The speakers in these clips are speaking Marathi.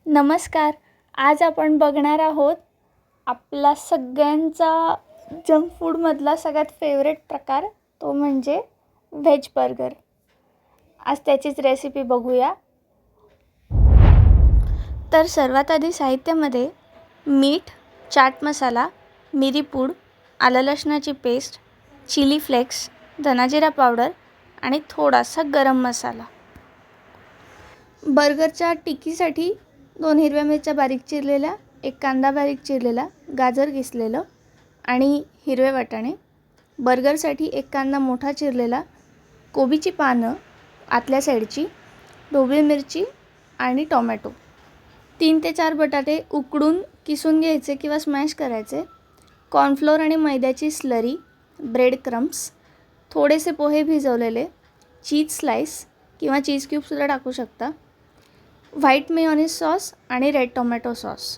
नमस्कार. आज आपण बघणार आहोत आपला सगळ्यांचा जंक फूडमधला सगळ्यात फेवरेट प्रकार, तो म्हणजे व्हेज बर्गर. आज त्याचीच रेसिपी बघूया. तर सर्वात आधी साहित्यामध्ये मीठ, चाट मसाला, मिरी पूड, आलं लसणाची पेस्ट, चिली फ्लेक्स, धनाजिरा पावडर आणि थोडासा गरम मसाला. बर्गरच्या टिक्कीसाठी 2 हिरव्या मिरच्या बारीक चिरलेल्या, 1 कांदा बारीक चिरलेला, गाजर किसलेलं आणि हिरवे वाटाणे. बर्गरसाठी 1 कांदा मोठा चिरलेला, कोबीची पानं आतल्या साईडची, ढोबळी मिरची आणि टोमॅटो. 3 ते 4 बटाटे उकडून किसून घ्यायचे किंवा स्मॅश करायचे. कॉर्नफ्लोअर आणि मैद्याची स्लरी, ब्रेड क्रम्स, थोडेसे पोहे भिजवलेले, चीज स्लाइस किंवा चीज क्यूबसुद्धा टाकू शकता, व्हाईट मेयोनीज सॉस आणि red tomato sauce.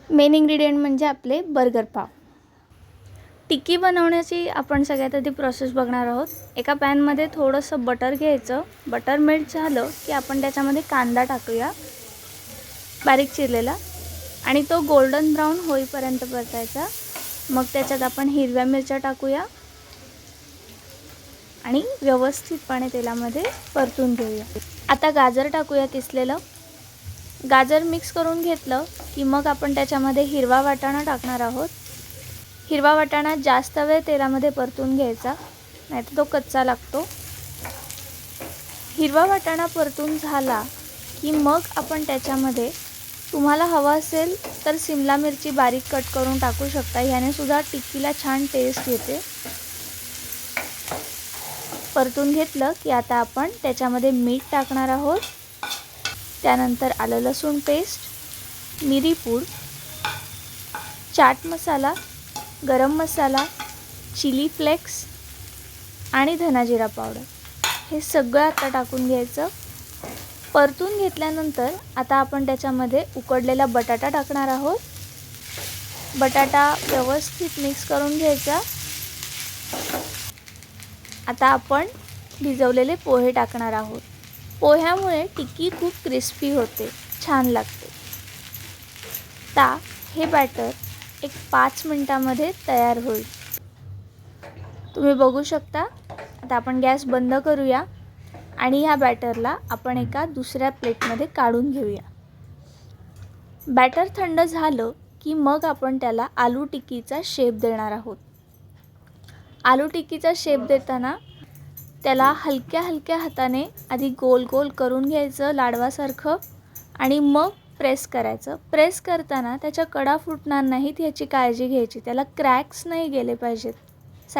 Main ingredient म्हणजे आपले बर्गर पाव. टिक्की बनवण्याची आपण सगळ्यात आधी प्रोसेस बघणार आहोत. एका पॅनमध्ये थोडंसं बटर घ्यायचं. बटर मेल्ट झालं की आपण त्याच्यामध्ये कांदा टाकूया बारीक चिरलेला आणि तो गोल्डन ब्राऊन होईपर्यंत परतायचा. मग त्याच्यात आपण हिरव्या मिरच्या टाकूया आणि व्यवस्थितपणे तेलामध्ये परतून घेऊया. आता गाजर टाकूया किसलेलं. गाजर मिक्स करून घेतलं की मग आपण त्याच्यामध्ये हिरवा वाटाणा टाकणार आहोत. हिरवा वाटाणा जास्त वेळ तेलामध्ये परतून घ्यायचा, नाहीतर तो कच्चा लागतो. हिरवा वाटाणा परतून झाला की मग आपण त्याच्यामध्ये तुम्हाला हवा असेल तर शिमला मिरची बारीक कट करून टाकू शकता. याने सुद्धा टिक्कीला छान टेस्ट येते. परतून घेतलं की आता आपण त्याच्यामध्ये मीठ टाकणार आहोत. त्यानंतर आलं लसूण पेस्ट, मिरी पूड, चाट मसाला, गरम मसाला, चिली फ्लेक्स आणि धनाजिरा पावडर हे सगळं आता टाकून घ्यायचं. परतून घेतल्यानंतर आता आपण त्याच्यामध्ये उकडलेला बटाटा टाकणार आहोत. बटाटा व्यवस्थित मिक्स करून घ्यायचा. आता आपण भिजवलेले पोहे टाकणार आहोत. पोह्यामुळे टिक्की खूप क्रिस्पी होते, छान लागते. आता हे बॅटर एक 5 मिनिटांमध्ये तयार होईल. तुम्ही बघू शकता. आता आपण गॅस बंद करूया आणि ह्या बॅटरला आपण एका दुसऱ्या प्लेटमध्ये काढून घेऊया. बॅटर थंड झालं की मग आपण त्याला आलू टिक्कीचा शेप देणार आहोत. आलू टिक्कीचा शेप देताना त्याला हलक्या हलक्या हाताने आधी गोल गोल करून घ्यायचं लाडवासारखं आणि मग प्रेस करायचं. प्रेस करताना त्याच्या कडा फुटणार नाहीत याची काळजी घ्यायची. त्याला क्रॅक्स नाही गेले पाहिजेत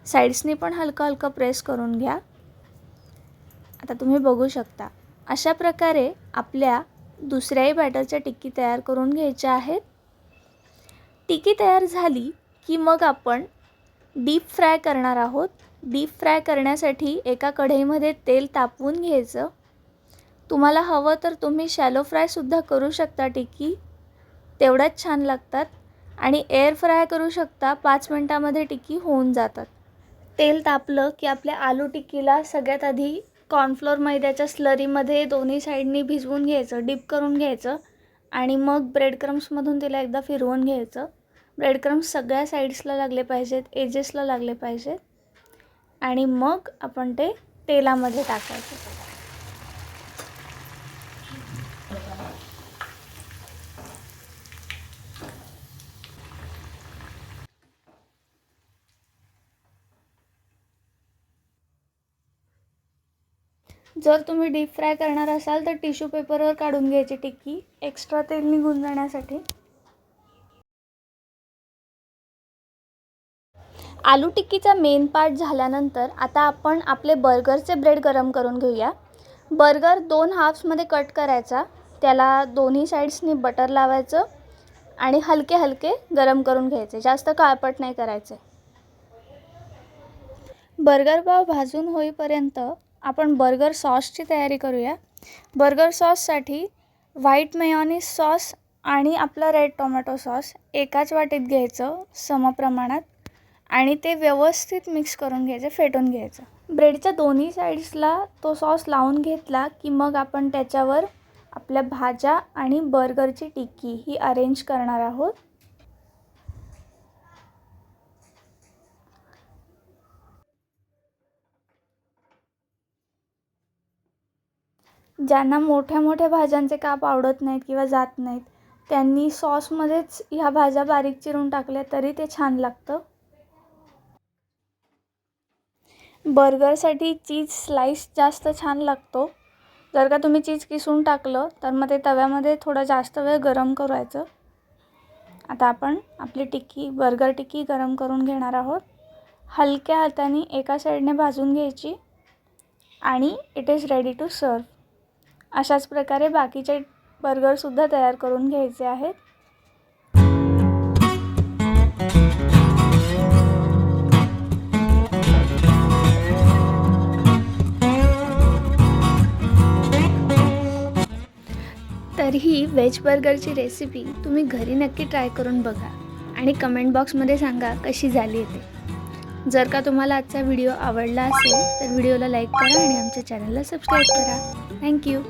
साईड्सने पण हलकं हलकं प्रेस करून घ्या. आता तुम्ही बघू शकता. अशा प्रकारे आपल्या दुसऱ्याही बॅटरच्या टिक्की तयार करून घ्यायच्या आहेत. टिक्की तयार झाली की मग आपण डीप फ्राय करणार आहोत. डीप फ्राय करण्यासाठी एका कढईमध्ये तेल तापवून घ्यायचं. तुम्हाला हवं तर तुम्ही शॅलो फ्रायसुद्धा करू शकता. टिक्की तेवढ्याच छान लागतात आणि एअर फ्राय करू शकता. 5 मिनिटांमध्ये टिक्की होऊन जातात. तेल तापलं की आपल्या आलू टिक्कीला सगळ्यात आधी कॉर्नफ्लोअर मैद्याच्या स्लरीमध्ये दोन्ही साईडनी भिजवून घ्यायचं, डिप करून घ्यायचं आणि मग ब्रेड क्रम्समधून तिला एकदा फिरवून घ्यायचं. ब्रेड क्रम्स सगळ्या साईड्सला लागले पाहिजेत, एजेसला लागले पाहिजेत आणि मग आपण ते तेलामध्ये टाकायचं. जर तुम्ही डीप फ्राय करणार असाल तर टिश्यू पेपरवर काढून घ्यायची टिक्की, एक्स्ट्रा तेल निघून जाण्यासाठी. आलू टिक्कीचा मेन पार्ट झाल्यानंतर आता आपण आपले बर्गरचे ब्रेड गरम करून घेऊया. बर्गर 2 हाफ्समध्ये कट करायचा. त्याला दोन्ही साईड्सनी बटर लावायचं आणि हलके हलके गरम करून घ्यायचे. जास्त काळपट नाही करायचे. बर्गर पाव भाजून होईपर्यंत आपण बर्गर सॉसची तयारी करूया. बर्गर सॉससाठी व्हाईट मेयोनीज सॉस आणि आपला रेड टोमॅटो सॉस एकाच वाटीत घ्यायचं समप्रमाणात आणि ते व्यवस्थित मिक्स करून घ्यायचं, फेटून घ्यायचं. ब्रेडच्या दोन्ही साईड्सला तो सॉस लावून घेतला की मग आपण त्याच्यावर आपल्या भाज्या आणि बर्गरची टिक्की ही अरेंज करणार आहोत. ज्यांना मोठ्या मोठ्या भाज्यांचे काप आवडत नाहीत किंवा जात नाहीत त्यांनी सॉसमध्येच ह्या भाज्या बारीक चिरून टाकल्या तरी ते छान लागतं. बर्गरसाठी चीज स्लाइस जास्त छान लागतो. जर का तुम्ही चीज किसून टाकलं तर मग ते तव्यामध्ये थोडं जास्त वेळ गरम करायचं. आता आपण आपली बर्गर टिक्की गरम करून घेणार आहोत. हलक्या हाताने एका साईडने भाजून घ्यायची आणि it is ready to serve. अशाच प्रकारे बाकीचे बर्गरसुद्धा तयार करून घ्यायचे आहेत. तर ही व्हेज बर्गरची रेसिपी तुम्ही घरी नक्की ट्राय करून बघा आणि कमेंट बॉक्समध्ये सांगा कशी झाली ते. जर का तुम्हाला आजचा व्हिडिओ आवडला असेल तर व्हिडिओला लाईक करा आणि आमच्या चॅनलला सबस्क्राईब करा. थँक्यू.